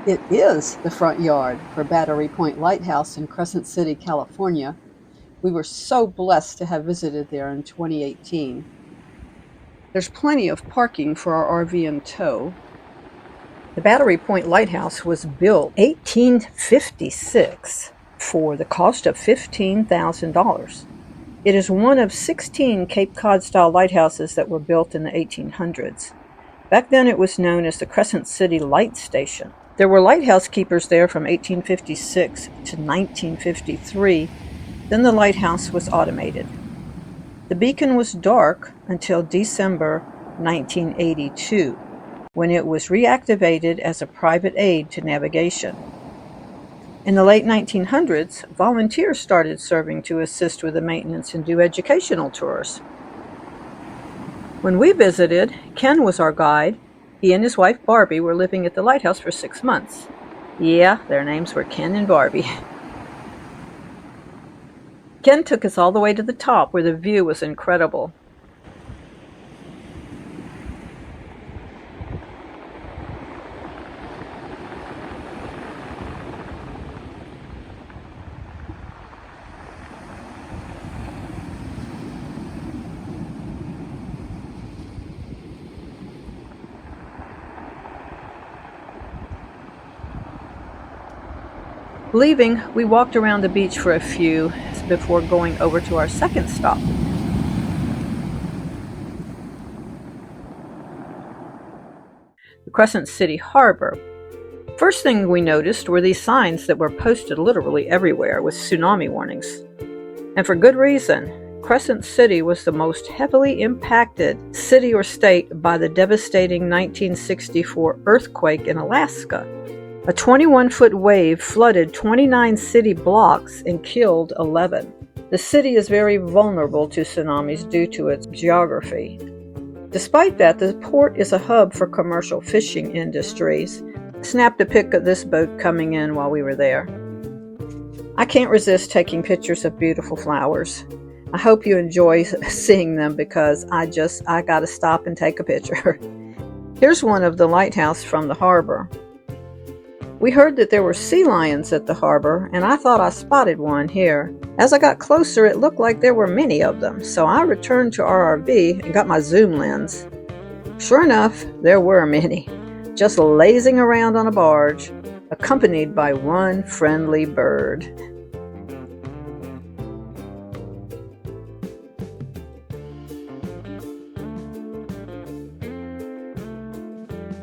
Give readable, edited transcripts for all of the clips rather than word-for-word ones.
It is the front yard for Battery Point Lighthouse in Crescent City, California. We were so blessed to have visited there in 2018. There's plenty of parking for our RV in tow. The Battery Point Lighthouse was built 1856 for the cost of $15,000. It is one of 16 Cape Cod-style lighthouses that were built in the 1800s. Back then it was known as the Crescent City Light Station. There were lighthouse keepers there from 1856 to 1953. Then the lighthouse was automated. The beacon was dark until December 1982, when it was reactivated as a private aid to navigation. In the late 1900s, volunteers started serving to assist with the maintenance and do educational tours. When we visited, Ken was our guide. He and his wife Barbie were living at the lighthouse for 6 months. Yeah, their names were Ken and Barbie. Ken took us all the way to the top where the view was incredible. Leaving, we walked around the beach for a few before going over to our second stop. The Crescent City Harbor. First thing we noticed were these signs that were posted literally everywhere with tsunami warnings. And for good reason. Crescent City was the most heavily impacted city or state by the devastating 1964 earthquake in Alaska. A 21-foot wave flooded 29 city blocks and killed 11. The city is very vulnerable to tsunamis due to its geography. Despite that, the port is a hub for commercial fishing industries. Snapped a pic of this boat coming in while we were there. I can't resist taking pictures of beautiful flowers. I hope you enjoy seeing them because I gotta stop and take a picture. Here's one of the lighthouse from the harbor. We heard that there were sea lions at the harbor, and I thought I spotted one here. As I got closer, it looked like there were many of them, so I returned to our RV and got my zoom lens. Sure enough, there were many, just lazing around on a barge, accompanied by one friendly bird.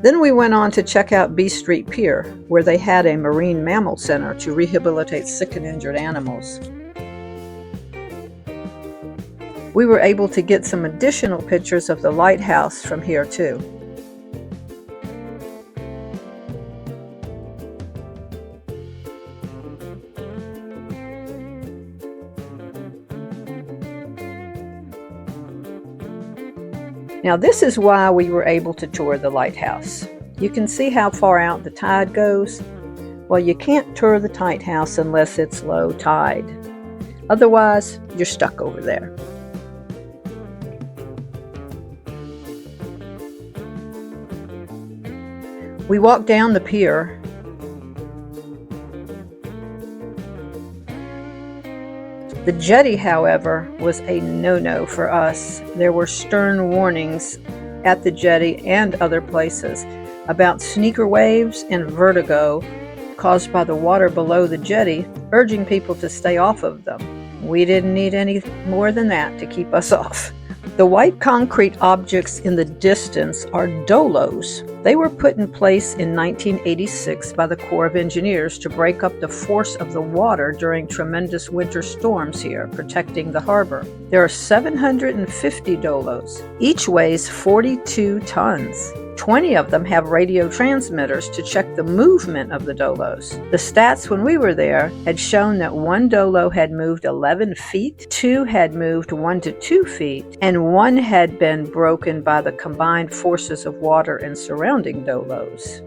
Then we went on to check out B Street Pier, where they had a marine mammal center to rehabilitate sick and injured animals. We were able to get some additional pictures of the lighthouse from here too. Now this is why we were able to tour the lighthouse. You can see how far out the tide goes. Well, you can't tour the lighthouse unless it's low tide. Otherwise, you're stuck over there. We walked down the pier. The jetty, however, was a no-no for us. There were stern warnings at the jetty and other places about sneaker waves and vertigo caused by the water below the jetty, urging people to stay off of them. We didn't need any more than that to keep us off. The white concrete objects in the distance are dolos. They were put in place in 1986 by the Corps of Engineers to break up the force of the water during tremendous winter storms here, protecting the harbor. There are 750 dolos. Each weighs 42 tons. 20 of them have radio transmitters to check the movement of the dolos. The stats when we were there had shown that one dolo had moved 11 feet, 2 had moved 1 to 2 feet, and 1 had been broken by the combined forces of water and surrounding dolos.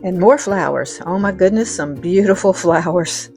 And more flowers. Oh my goodness, some beautiful flowers.